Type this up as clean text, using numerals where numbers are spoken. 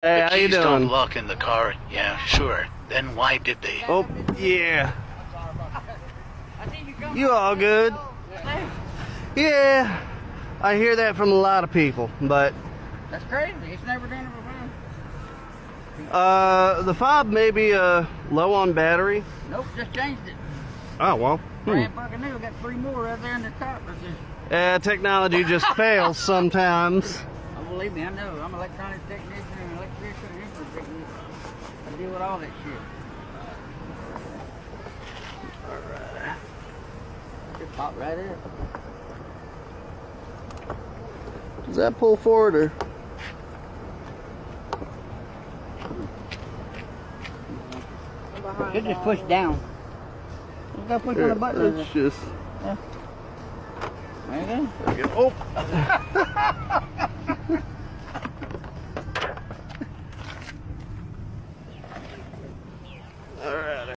Hey, The how you keys don't doing? lock in the car. Yeah, sure. Then why did they? Oh, yeah. You all good? Yeah. I hear that from a lot of people, but That's crazy. It's never done it before. the fob may be low on battery. Nope, just changed it. Oh, well. Brand fucking new. Got 3 more right there in the top. Technology just fails sometimes. Oh, believe me, I know. I'm an electronics technician and electrician and instrument technician. I deal with all that shit. Alright. Just pop right in. Does that pull forward or? You just push down. You gotta push on the button. It's just. Yeah. There you go. Oh!